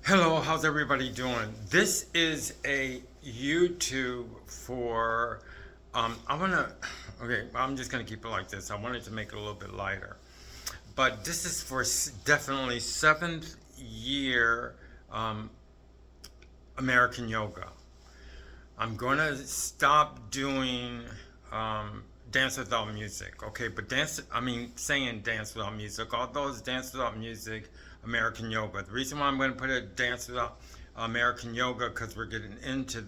Hello, how's everybody doing? This is a YouTube for, okay, I'm just gonna keep it like this. I wanted to make it a little bit lighter. But this is for definitely seventh year um, American yoga. I'm gonna stop doing dance without music, okay? But saying dance without music, although it's dance without music, American yoga. The reason why I'm gonna put a dance without American yoga because we're getting into,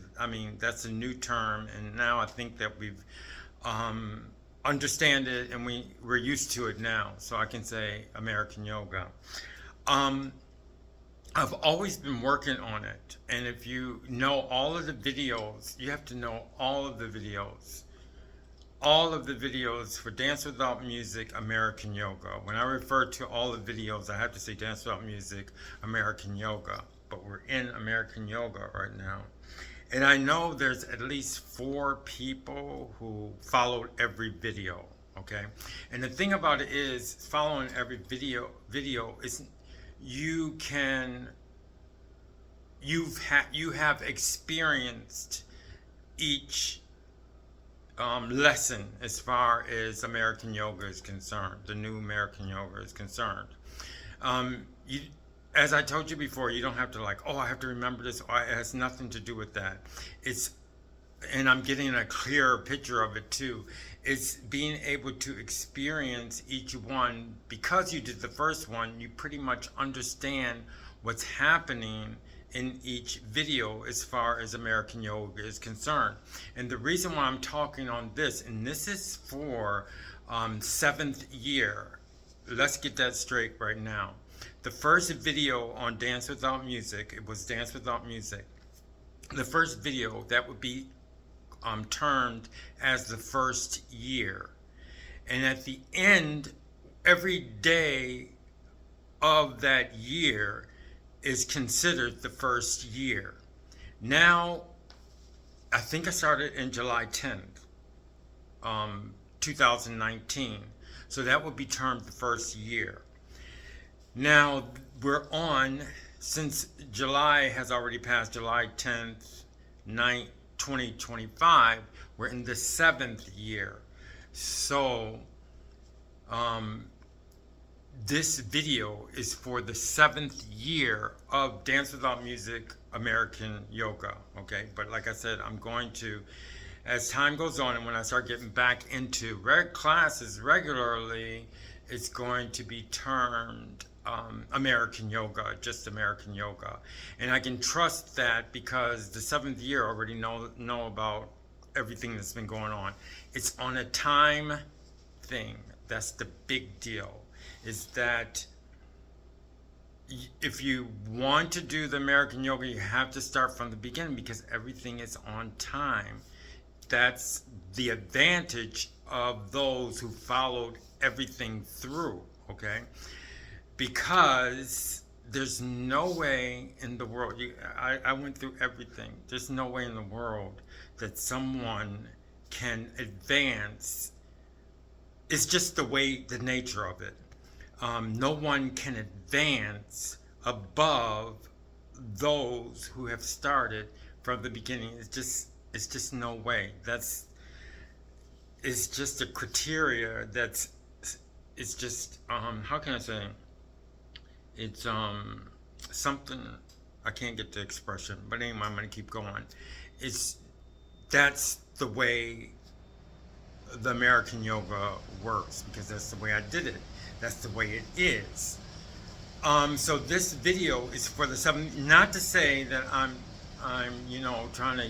that's a new term, and now I think that we've understand it and we're used to it now, so I can say American yoga. Um, I've always been working on it, and if you know all of the videos, you have to know all of the videos. All of the videos for Dance Without Music, American Yoga. When I refer to all the videos, I have to say Dance Without Music, American Yoga. But we're in American Yoga right now. And I know there's at least 4 people who followed every video, okay? And the thing about it is, following every video is you can you have experienced each lesson as far as American yoga is concerned, the new American yoga is concerned. You, as I told you before, you don't have to like, oh, I have to remember this. Oh, it has nothing to do with that. It's, and I'm getting a clearer picture of it too. It's being able to experience each one because you did the first one. You pretty much understand what's happening in each video as far as American yoga is concerned. And the reason why I'm talking on this, and this is for 7th year, let's get that straight right now. The first video on Dance Without Music, it was Dance Without Music. The first video that would be termed as the first year. And at the end, every day of that year is considered the first year. Now, I think I started in July 10th, 2019. So that would be termed the first year. Now, we're on, since July has already passed, July 10th, 2025, we're in the 7th year. So, this video is for the 7th year of Dance Without Music American Yoga, okay? But like I said, I'm going to, as time goes on and when I start getting back into classes regularly, it's going to be termed American Yoga, just American Yoga. And I can trust that because the 7th year already know about everything that's been going on. It's on a time thing. That's the big deal. Is that if you want to do the American yoga, you have to start from the beginning because everything is on time. That's the advantage of those who followed everything through, okay? Because there's no way in the world, I went through everything. There's no way in the world that someone can advance. It's just the nature of it. No one can advance above those who have started from the beginning. It's just no way. It's just a criteria it's just, how can I say? It's, something, I can't get the expression, but anyway, I'm gonna keep going. That's the way the American yoga works because that's the way I did it. That's the way it is. So this video is for the 7th. Not to say that I'm trying to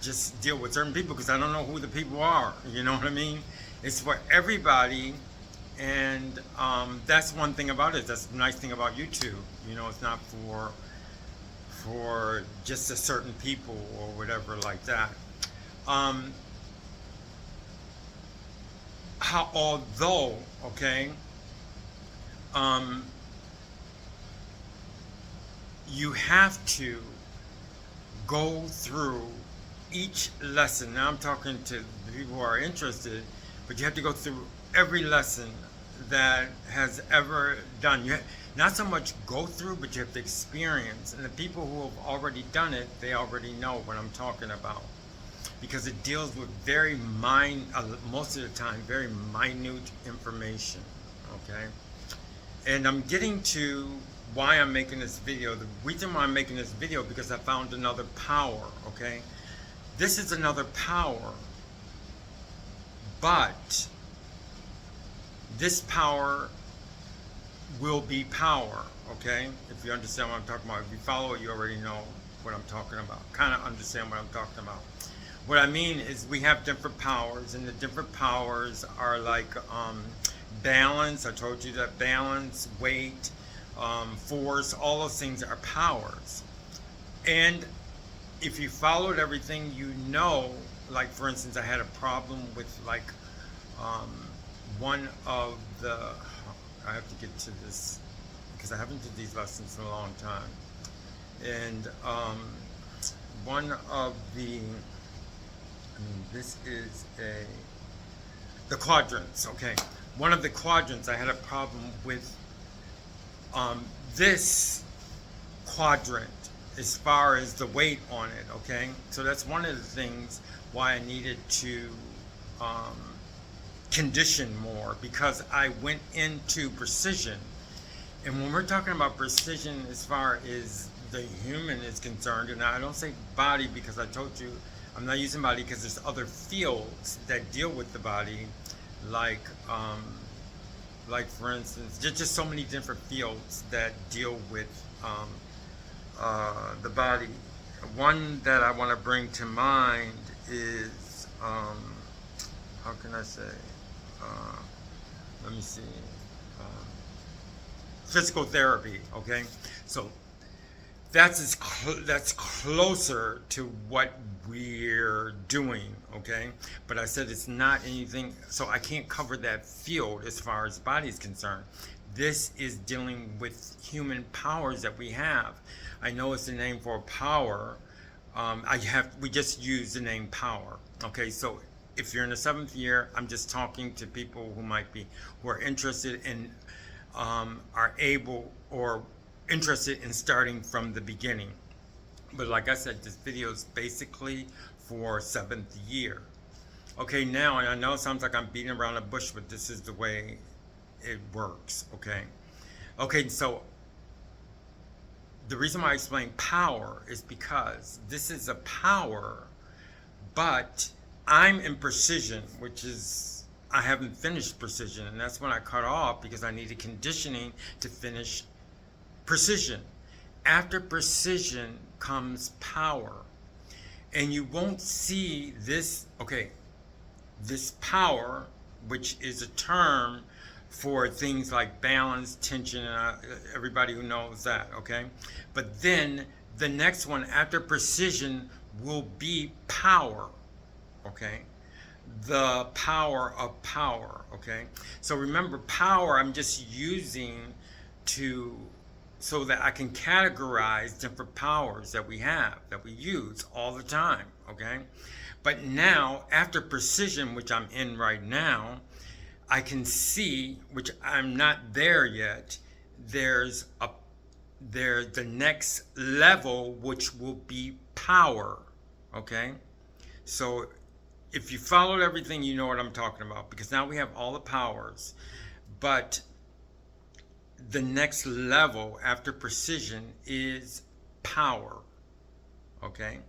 just deal with certain people because I don't know who the people are. You know what I mean? It's for everybody, and that's one thing about it. That's the nice thing about YouTube. You know, it's not for just a certain people or whatever like that. Although, okay, you have to go through each lesson. Now I'm talking to the people who are interested, but you have to go through every lesson that has ever done. not so much go through, but you have to experience. And the people who have already done it, they already know what I'm talking about, because it deals with most of the time, very minute information. Okay, and I'm getting to why I'm making this video. The reason why I'm making this video, because I found another power. Okay, this is another power, but this power will be power. Okay, if you understand what I'm talking about, if you follow it, you already know what I'm talking about, kind of understand what I'm talking about. What I mean is, we have different powers, and the different powers are like balance. I told you that balance, weight, force, all those things are powers. And if you followed everything, you know, like for instance, I had a problem with like one of the, I have to get to this because I haven't did these lessons in a long time. And one of the, this is the quadrants, okay. One of the quadrants, I had a problem with this quadrant as far as the weight on it, okay. So that's one of the things why I needed to condition more, because I went into precision. And when we're talking about precision as far as the human is concerned, and I don't say body because I told you I'm not using body, because there's other fields that deal with the body, like for instance, just so many different fields that deal with the body. One that I want to bring to mind is how can I say? Let me see. Physical therapy. Okay, so that's closer to what we're doing, okay? But I said it's not anything, so I can't cover that field as far as body is concerned. This is dealing with human powers that we have. I know it's the name for power. We just use the name power, okay? So if you're in the 7th year, I'm just talking to people who are interested in, are able or interested in starting from the beginning. But like I said, this video is basically for 7th year. Okay, now, and I know it sounds like I'm beating around the bush, but this is the way it works, okay? Okay, so the reason why I explain power is because this is a power, but I'm in precision, which is, I haven't finished precision, and that's when I cut off because I needed conditioning to finish precision. After precision comes power. And you won't see this, okay, this power, which is a term for things like balance, tension, everybody who knows that, okay? But then the next one after precision will be power, okay? The power of power, okay? So remember, power I'm just using so that I can categorize different powers that we have, that we use all the time, okay? But now, after precision, which I'm in right now, I can see, which I'm not there yet, there's the next level, which will be power, okay? So if you followed everything, you know what I'm talking about, because now we have all the powers, but the next level after precision is power, okay?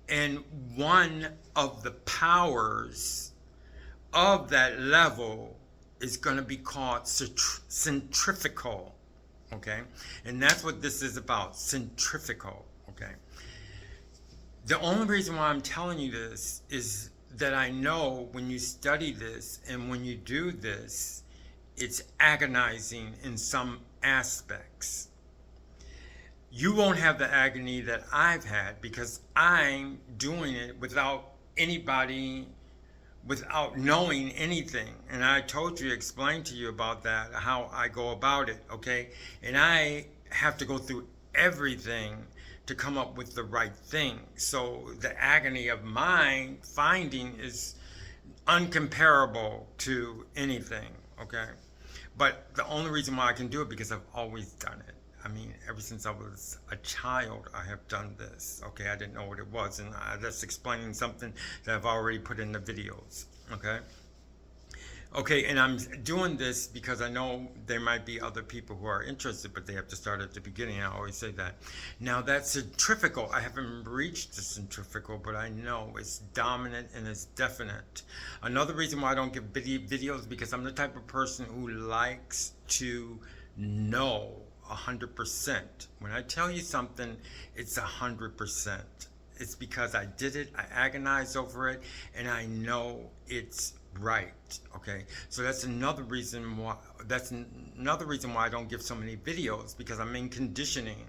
And one of the powers of that level is going to be called centrifugal, okay? And that's what this is about, centrifugal, okay? The only reason why I'm telling you this is that I know when you study this and when you do this, it's agonizing in some aspects. You won't have the agony that I've had because I'm doing it without anybody, without knowing anything. And I told you, explained to you about that, how I go about it, okay? And I have to go through everything to come up with the right thing. So the agony of my finding is uncomparable to anything, okay? But the only reason why I can do it because I've always done it. I mean, ever since I was a child, I have done this. Okay, I didn't know what it was, and I just explaining something that I've already put in the videos. Okay. Okay, and I'm doing this because I know there might be other people who are interested, but they have to start at the beginning. I always say that. Now, that centrifugal, I haven't reached the centrifugal, but I know it's dominant and it's definite. Another reason why I don't give videos because I'm the type of person who likes to know 100%. When I tell you something, it's 100%. It's because I did it, I agonized over it, and I know it's right. Okay, so that's another reason why I don't give so many videos, because I'm in conditioning.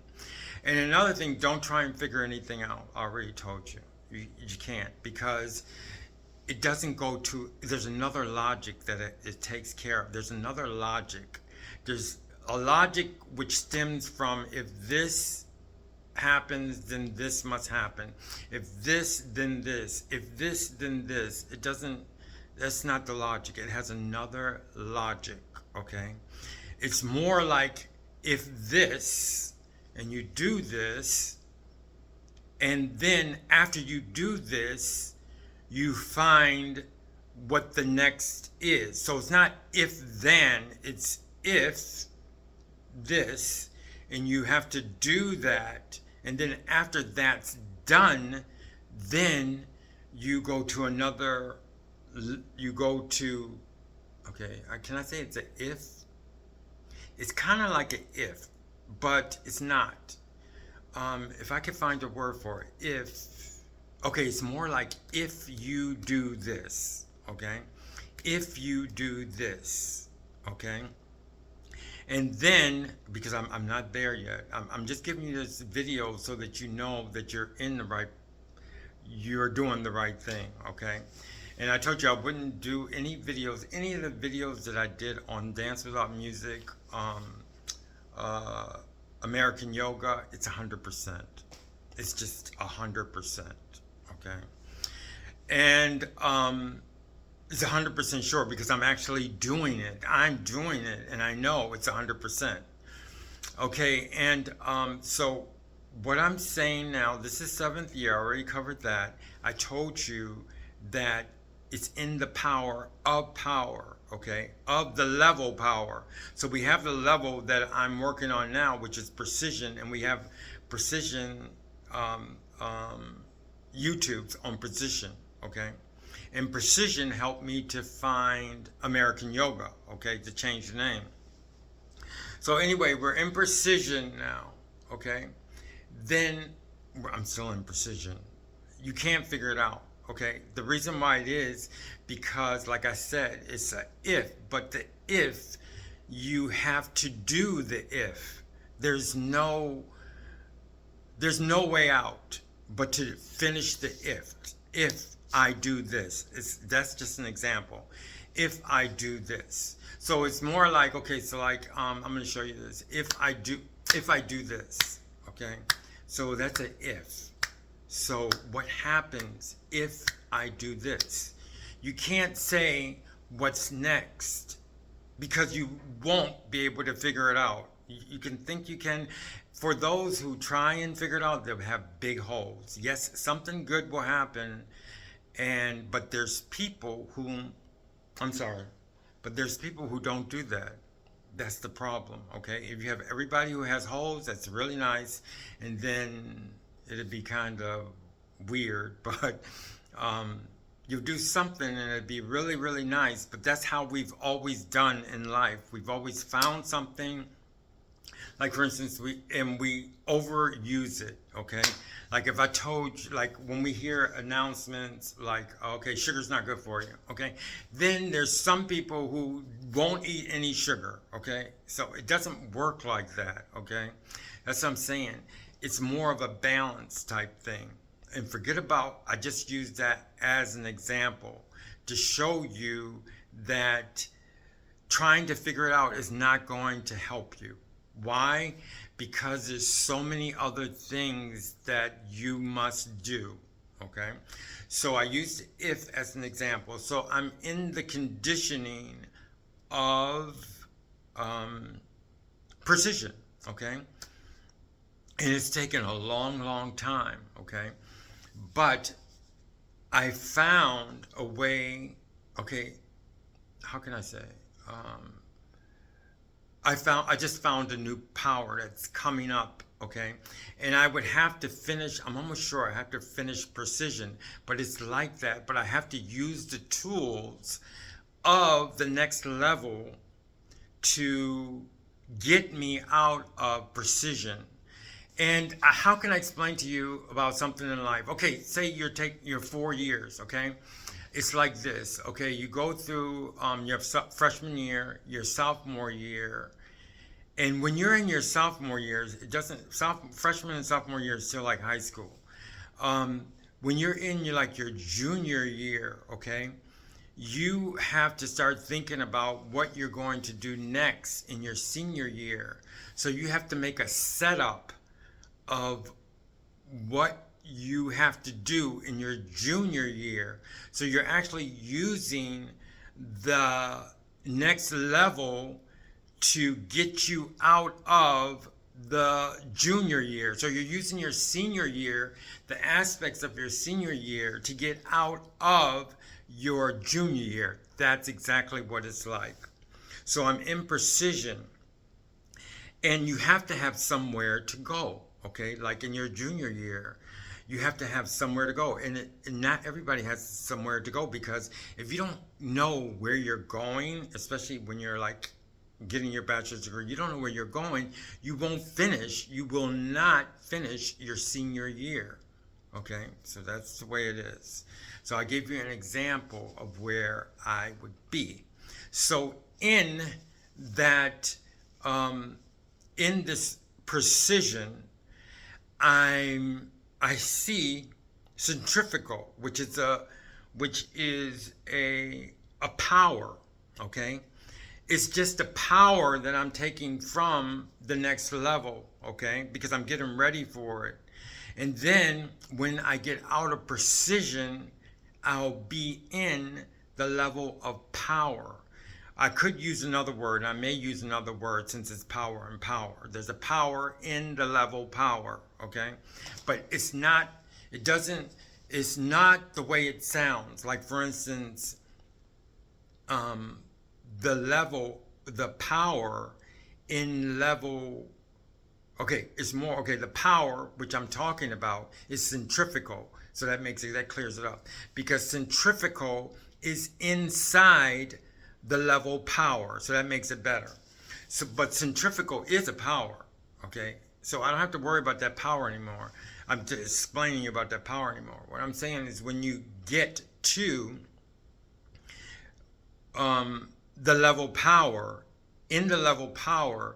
And another thing, don't try and figure anything out. I already told you, you can't, because it doesn't go to, there's another logic that it takes care of. There's another logic. There's a logic which stems from, if this happens, then this must happen. If this, then this. If this, then this. It doesn't, that's not the logic. It has another logic, okay? It's more like, if this, and you do this, and then after you do this, you find what the next is. So it's not if then, it's if this, and you have to do that, and then after that's done, then you go to another, okay, can I say it's a if? It's kind of like an if, but it's not. If I could find a word for it, okay, it's more like, if you do this, okay? If you do this, okay? And then, because I'm not there yet, I'm just giving you this video so that you know that you're doing the right thing, okay? And I told you I wouldn't do any of the videos that I did on Dance Without Music, American Yoga, it's 100%. It's just 100%, okay? And it's 100% sure, because I'm actually doing it. I'm doing it, and I know it's 100%. Okay, and so what I'm saying now, this is 7th year, I already covered that. I told you that it's in the power, okay, of the level power. So we have the level that I'm working on now, which is precision, and we have precision YouTubes on precision, okay? And precision helped me to find American Yoga, okay, to change the name. So anyway, we're in precision now, okay? Then, I'm still in precision. You can't figure it out, okay? The reason why it is because, like I said, it's a if, but the if, you have to do the if. There's no way out but to finish the if. If I do this, that's just an example. If I do this, so it's more like, okay, so like I'm going to show you this. If I do this, okay, so that's an if. So what happens if I do this? You can't say what's next, because you won't be able to figure it out. You can think you can. For those who try and figure it out, they'll have big holes. Yes, something good will happen, but there's people who, there's people who don't do that. That's the problem, okay? If you have everybody who has holes, that's really nice, and then it'd be kind of weird, but you do something and it'd be really, really nice. But that's how we've always done in life. We've always found something, like for instance, we overuse it, okay? Like if I told you, like when we hear announcements like, okay, sugar's not good for you, okay? Then there's some people who won't eat any sugar, okay? So it doesn't work like that, okay? That's what I'm saying. It's more of a balance type thing. And forget about, I just used that as an example to show you that trying to figure it out is not going to help you. Why? Because there's so many other things that you must do, okay? So I used if as an example. So I'm in the conditioning of precision, okay? And it's taken a long, long time, okay? But I found a way, okay, how can I say? Um, I just found a new power that's coming up, okay? And I would have to finish, I'm almost sure I have to finish precision, but it's like that. But I have to use the tools of the next level to get me out of precision. And how can I explain to you about something in life? Okay, say you're 4 years, okay? It's like this, okay? You go through your freshman year, your sophomore year, and when you're in your sophomore years, it doesn't. Freshman and sophomore year is still like high school. Um, when you're in your junior year, okay, you have to start thinking about what you're going to do next in your senior year. So you have to make a setup of what you have to do in your junior year. So you're actually using the next level to get you out of the junior year. So you're using your senior year, the aspects of your senior year, to get out of your junior year. That's exactly what it's like. So I'm in precision, and you have to have somewhere to go, okay? Like in your junior year, you have to have somewhere to go. And not everybody has somewhere to go, because if you don't know where you're going, especially when you're like getting your bachelor's degree, you don't know where you're going, you will not finish your senior year. Okay, so that's the way it is. So I gave you an example of where I would be. So in that, in this precision, I see centrifugal, which is a power. Okay, it's just a power that I'm taking from the next level. Okay, because I'm getting ready for it. And then when I get out of precision, I'll be in the level of power. I could use another word. I may use another word since it's power and power. There's a power in the level power, okay? But it's not the way it sounds. Like, for instance, the power in level. Okay, it's more, okay, the power which I'm talking about is centrifugal. So that clears it up. Because centrifugal is inside the level power. So that makes it better. But centrifugal is a power, okay? So I don't have to worry about that power anymore. I'm just explaining about that power anymore. What I'm saying is when you get to the level power, in the level power,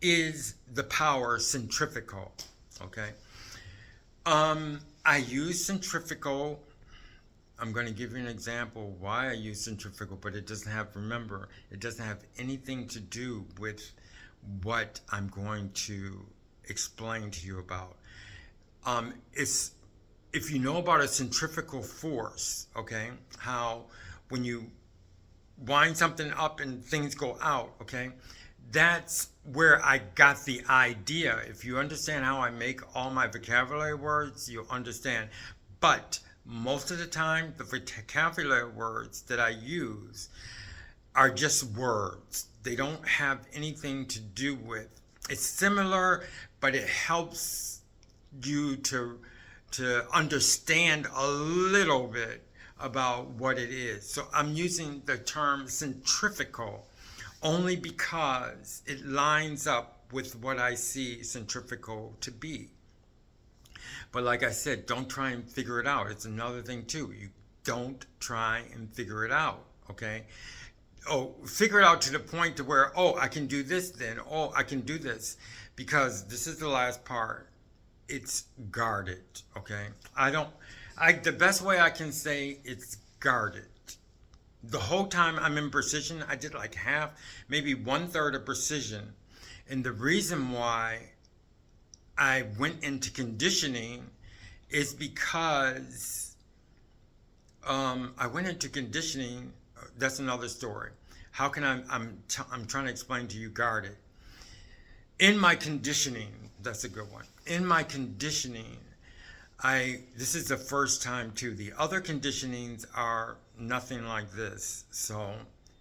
is the power centrifugal, okay? I use centrifugal. I'm going to give you an example why I use centrifugal, but it doesn't have anything to do with what I'm going to explain to you about. It's, if you know about a centrifugal force, okay, how when you wind something up and things go out, okay, that's where I got the idea. If you understand how I make all my vocabulary words, you'll understand. But most of the time, the vocabulary words that I use are just words. They don't have anything to do with. It's similar, but it helps you to understand a little bit about what it is. So I'm using the term centrifugal only because it lines up with what I see centrifugal to be. But like I said, don't try and figure it out. It's another thing too. You don't try and figure it out, okay? Oh, figure it out to the point to where, oh, I can do this then. Oh, I can do this. Because this is the last part. It's guarded, okay? The best way I can say it's guarded. The whole time I'm in precision, I did like half, maybe 1/3 of precision. And the reason why I went into conditioning is because I went into conditioning. That's another story. How can I'm trying to explain to you guarded. In my conditioning, that's a good one. In my conditioning, this is the first time too. The other conditionings are nothing like this. So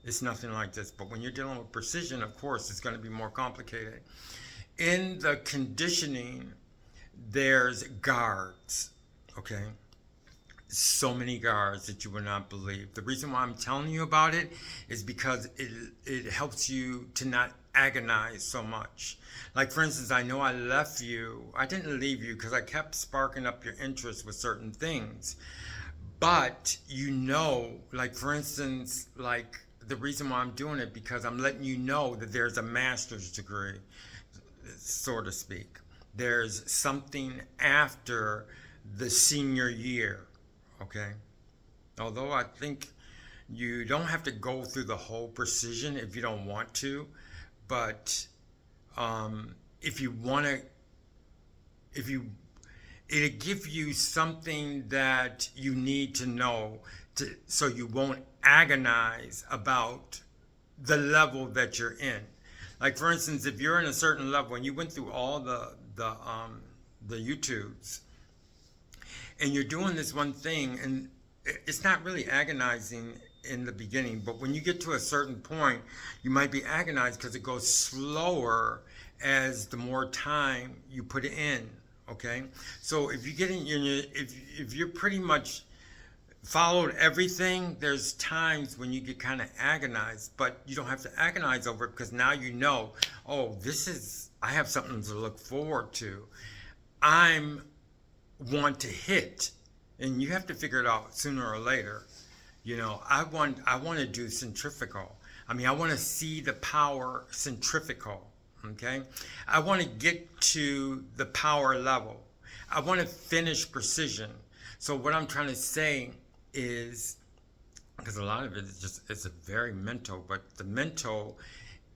it's nothing like this. But when you're dealing with precision, of course, it's going to be more complicated. In the conditioning, there's guards, okay? So many guards that you would not believe. The reason why I'm telling you about it is because it helps you to not agonize so much. Like, for instance, I know I left you. I didn't leave you because I kept sparking up your interest with certain things. But you know, like, for instance, like, the reason why I'm doing it because I'm letting you know that there's a master's degree, so to speak. There's something after the senior year, okay? Although I think you don't have to go through the whole precision if you don't want to, but if you want to, it'll give you something that you need to know so you won't agonize about the level that you're in. Like, for instance, if you're in a certain level and you went through all the YouTubes and you're doing this one thing, and it's not really agonizing in the beginning, but when you get to a certain point, you might be agonized because it goes slower as the more time you put in. Okay, so if you get in, if you're pretty much followed everything, there's times when you get kind of agonized, but you don't have to agonize over it because now you know, oh, I have something to look forward to. I'm want to hit, and you have to figure it out sooner or later. You know, I want to do centrifugal. I mean, I want to see the power centrifugal. Okay, I want to get to the power level. I want to finish precision. So what I'm trying to say is, because a lot of it is just, it's a very mental, but the mental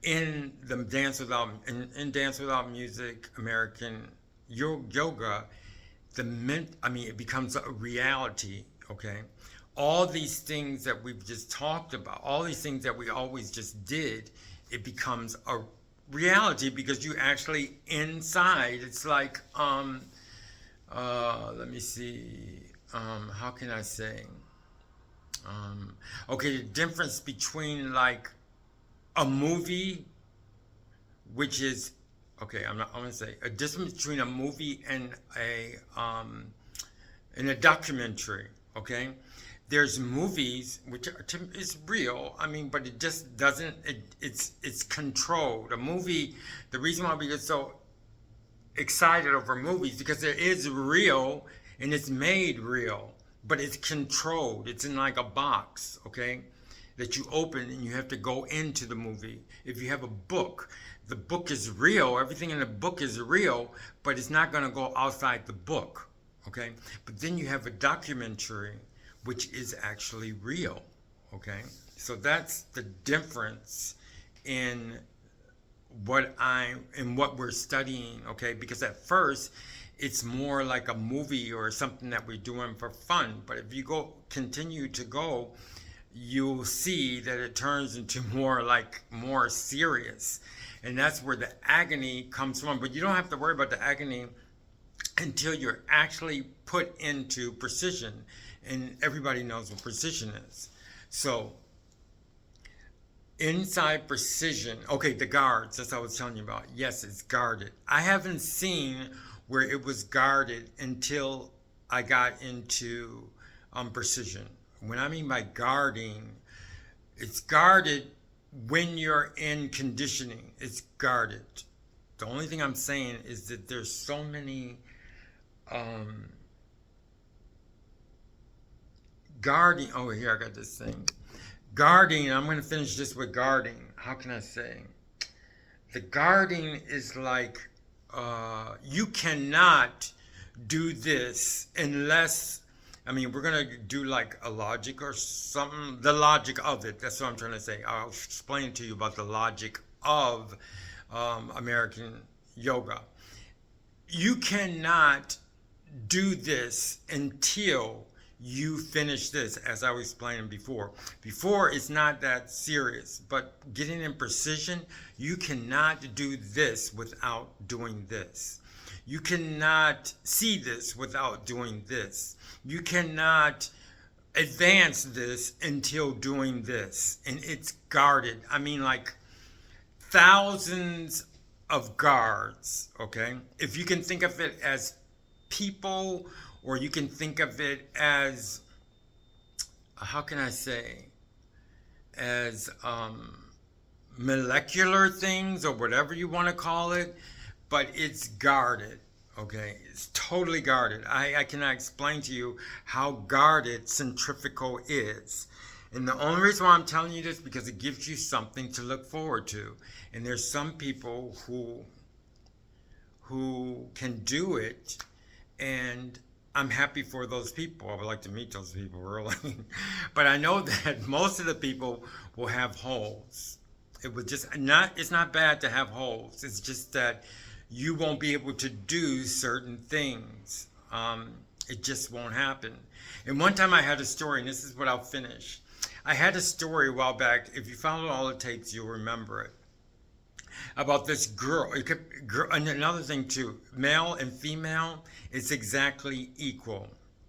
in the Dance Without Music, American yoga, it becomes a reality. Okay, all these things that we've just talked about, all these things that we always just did, it becomes a reality because you actually inside. It's like let me see, how can I say, okay, the difference between like a movie, which is, okay, I'm going to say a difference between a movie and a documentary. Okay, there's movies which is real. I mean, but it just doesn't. It's controlled. A movie. The reason why we get so excited over movies because it is real and it's made real, but it's controlled. It's in like a box. Okay, that you open and you have to go into the movie. If you have a book, the book is real. Everything in the book is real, but it's not going to go outside the book. Okay, but then you have a documentary, which is actually real. Okay, so that's the difference in what we're studying. Okay, because at first it's more like a movie or something that we're doing for fun, but if you continue to go, you'll see that it turns into more serious, and that's where the agony comes from. But you don't have to worry about the agony until you're actually put into precision, and everybody knows what precision is. So inside precision, okay, the guards, that's what I was telling you about. Yes, it's guarded. I haven't seen where it was guarded until I got into precision. When I mean by guarding, it's guarded when you're in conditioning. It's guarded. The only thing I'm saying is that there's so many guarding. Oh, here I got this thing. Guarding. I'm going to finish this with guarding. How can I say? The guarding is like you cannot do this unless. I mean, we're going to do like a logic or something. The logic of it. That's what I'm trying to say. I'll explain to you about the logic of American yoga. You cannot do this until you finish this, as I was explaining before. Before, it's not that serious, but getting in precision, you cannot do this without doing this. You cannot see this without doing this. You cannot advance this until doing this. And it's guarded. I mean, like thousands of guards, okay? If you can think of it as people, or you can think of it as, how can I say, as molecular things, or whatever you want to call it, but it's guarded, okay? It's totally guarded. I cannot explain to you how guarded centrifugal is. And the only reason why I'm telling you this, because it gives you something to look forward to. And there's some people who can do it, and I'm happy for those people. I would like to meet those people, really. But I know that most of the people will have holes. It's not bad to have holes. It's just that you won't be able to do certain things. It just won't happen. And one time I had a story, and this is what I'll finish. I had a story a while back. If you follow all it takes, you'll remember it. About this girl. And another thing too, male and female, it's exactly equal.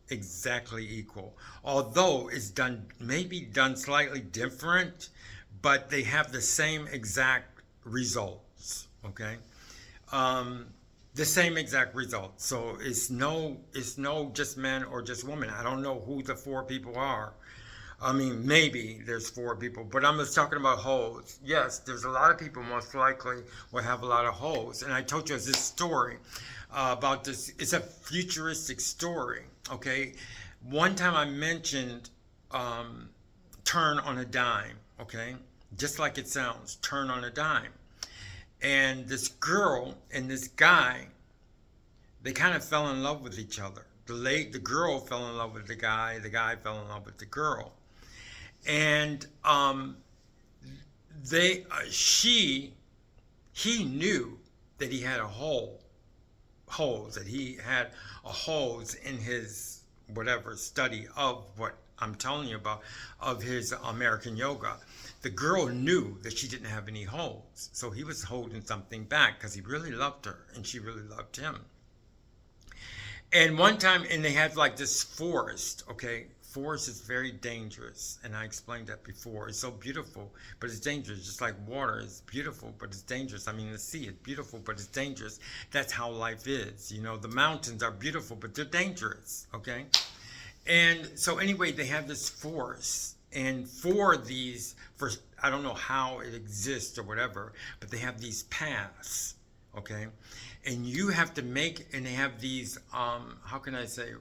Exactly equal. Although it's maybe done slightly different, but they have the same exact results. Okay? The same exact results. So it's no just men or just women. I don't know who the 4 people are. I mean, maybe there's 4 people, but I'm just talking about holes. Yes, there's a lot of people most likely will have a lot of holes. And I told you this story about this. It's a futuristic story, okay? One time I mentioned turn on a dime, okay? Just like it sounds, turn on a dime. And this girl and this guy, they kind of fell in love with each other. The girl fell in love with the guy fell in love with the girl. And he knew that he had holes in his whatever study of what I'm telling you about, of his American yoga. The girl knew that she didn't have any holes, so he was holding something back because he really loved her and she really loved him. And one time, and they had like this forest, okay? Forest is very dangerous, and I explained that before. It's so beautiful, but it's dangerous. Just like water is beautiful, but it's dangerous. I mean, the sea is beautiful, but it's dangerous. That's how life is. You know, the mountains are beautiful, but they're dangerous, okay? And so anyway, they have this forest, and I don't know how it exists or whatever, but they have these paths, okay? And you have to and they have these, how can I say,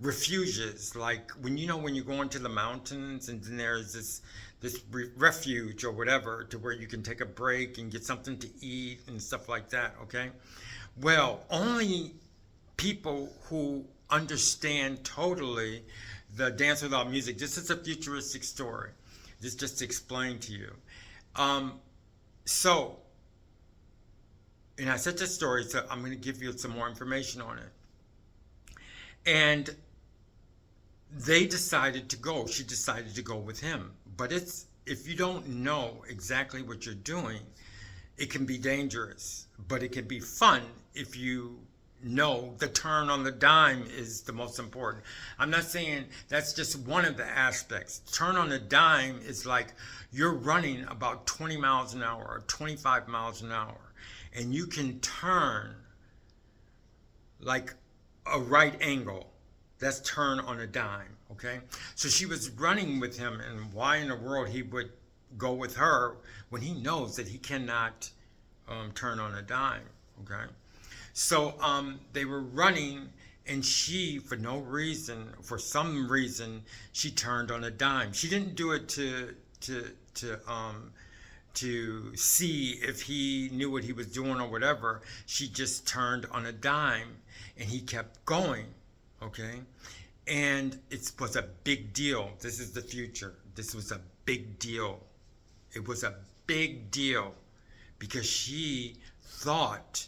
refuges, like when you go into the mountains, and then there's this refuge or whatever, to where you can take a break and get something to eat and stuff like that, okay? Well, only people who understand totally the Dance Without Music, this is a futuristic story, this just to explain to you. And I said this story, so I'm going to give you some more information on it. And they decided to go. She decided to go with him. But if you don't know exactly what you're doing, it can be dangerous. But it can be fun if you know the turn on the dime is the most important. I'm not saying that's just one of the aspects. Turn on the dime is like you're running about 20 miles an hour or 25 miles an hour. And you can turn like a right angle. That's turn on a dime, okay? So she was running with him, and why in the world he would go with her when he knows that he cannot turn on a dime, okay? So they were running, and she, for some reason, she turned on a dime. She didn't do it to see if he knew what he was doing or whatever. She just turned on a dime, and he kept going, okay? And it was a big deal. This is the future. This was a big deal. It was a big deal because she thought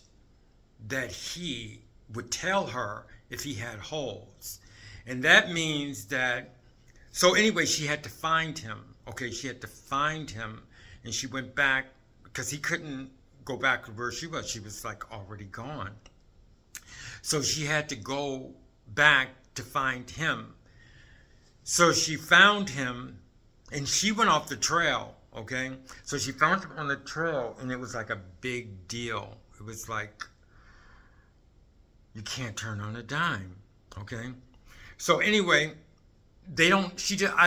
that he would tell her if he had holes. And that means that, so anyway, she had to find him. Okay, she had to find him, and she went back because he couldn't go back to where she was. She was like already gone. So she had to go back to find him. So she found him, and she went off the trail, okay? So she found him on the trail, and it was like a big deal. It was like, you can't turn on a dime, okay? So anyway, I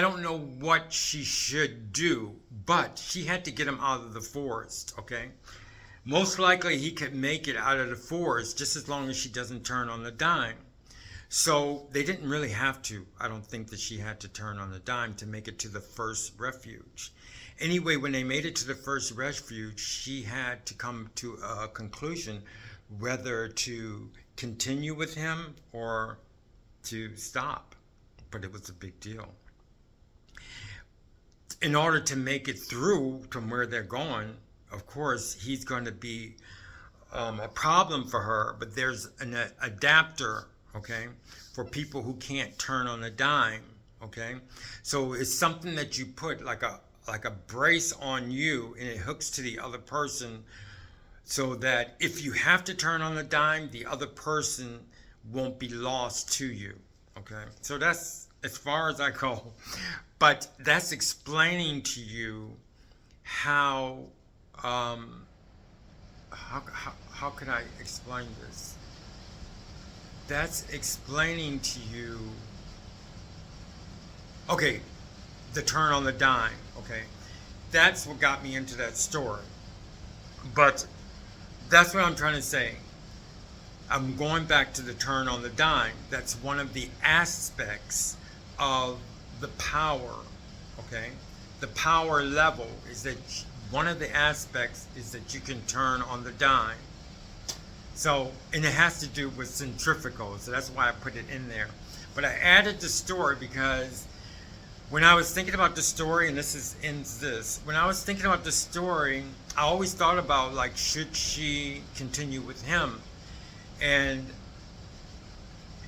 don't know what she should do, but she had to get him out of the forest, okay? Most likely he could make it out of the forest just as long as she doesn't turn on the dime. So they didn't really have to. I don't think that she had to turn on the dime to make it to the first refuge. Anyway, when they made it to the first refuge, she had to come to a conclusion whether to continue with him or to stop. But it was a big deal. In order to make it through to where they're going, of course, he's going to be a problem for her, but there's an adapter, okay, for people who can't turn on a dime, okay? So it's something that you put like a brace on you, and it hooks to the other person so that if you have to turn on the dime, the other person won't be lost to you, okay? So that's as far as I go. But that's explaining to you how could I explain this? That's explaining to you, okay, the turn on the dime, okay? That's what got me into that story. But that's what I'm trying to say. I'm going back to the turn on the dime. That's one of the aspects of the power, okay? The power level is that one of the aspects is that you can turn on the dime. So, and it has to do with centrifugal, so that's why I put it in there. But I added the story because when I was thinking about the story, and ends this, when I was thinking about the story, I always thought about, like, should she continue with him? And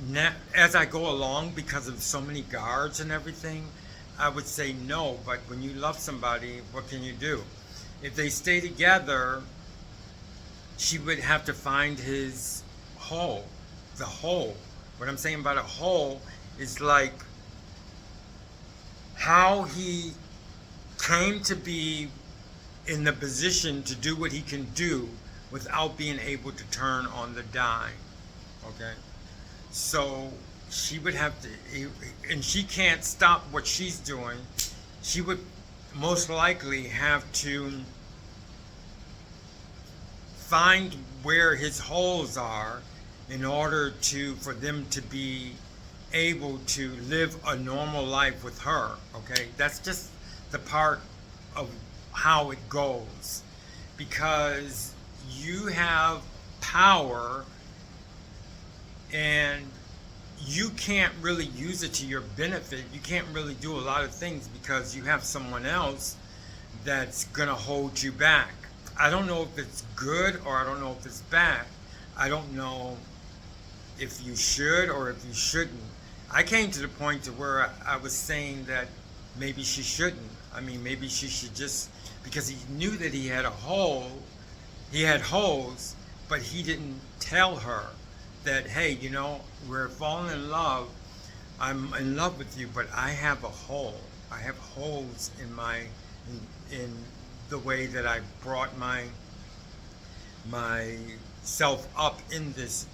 now, as I go along, because of so many guards and everything, I would say no. But when you love somebody, what can you do? If they stay together, she would have to find his hole. The hole. What I'm saying about a hole is like how he came to be in the position to do what he can do without being able to turn on the dime. Okay? So she would have to, and she can't stop what she's doing. She would most likely have to find where his holes are in order for them to be able to live a normal life with her. Okay, that's just the part of how it goes, because you have power and you can't really use it to your benefit. You can't really do a lot of things because you have someone else that's gonna hold you back. I don't know if it's good or I don't know if it's bad. I don't know if you should or if you shouldn't. I came to the point to where I was saying that maybe she shouldn't. I mean, maybe she should just, because he knew that he had a hole, he had holes, but he didn't tell her that, hey, you know, we're falling in love. I'm in love with you, but I have a hole. I have holes in the way that I brought myself up in this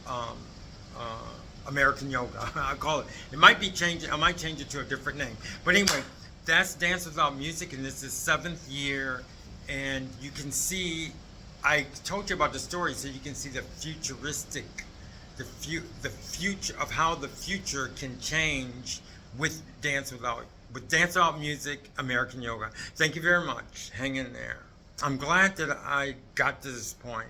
American yoga. I call it. It might be changing. I might change it to a different name. But anyway, that's Dance Without Music, and this is 7th year. And you can see, I told you about the story, so you can see the futuristic, the future of how the future can change with Dance Without Music, American Yoga. Thank you very much. Hang in there. I'm glad that I got to this point.